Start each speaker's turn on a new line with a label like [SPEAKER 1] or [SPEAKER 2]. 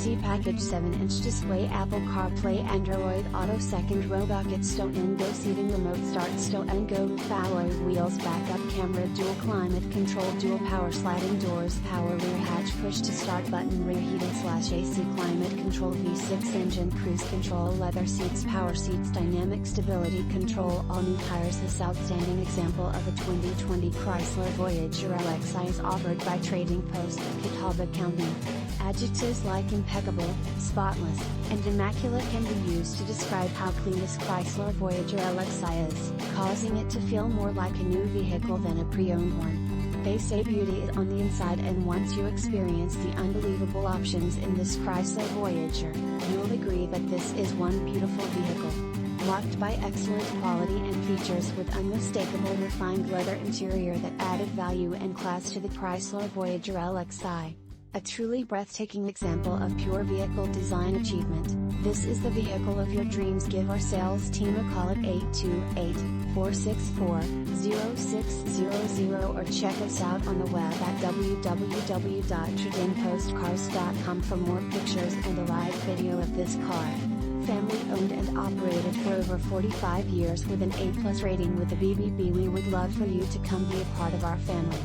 [SPEAKER 1] SD package, 7-inch display, Apple CarPlay, Android Auto, second row bucket, stow and go seating, remote start, stow and go roof, alloy wheels, backup camera, dual climate control, dual power sliding doors, power rear hatch, push to start button, rear heating / AC, climate control, V6 engine, cruise control, leather seats, power seats, dynamic stability control, all new tires. This outstanding example of a 2020 Chrysler Voyager LXI is offered by Trading Post of Catawba County. Adjectives like impeccable, spotless, and immaculate can be used to describe how clean this Chrysler Voyager LXI is, causing it to feel more like a new vehicle than a pre-owned one. They say beauty is on the inside, and once you experience the unbelievable options in this Chrysler Voyager, you'll agree that this is one beautiful vehicle. Marked by excellent quality and features with unmistakable refined leather interior that added value and class to the Chrysler Voyager LXI. A truly breathtaking example of pure vehicle design achievement, this is the vehicle of your dreams. Give our sales team a call at 828-464-0600 or check us out on the web at www.tradingpostcars.com for more pictures and a live video of this car. Family owned and operated for over 45 years with an A+ rating with the BBB. We would love for you to come be a part of our family.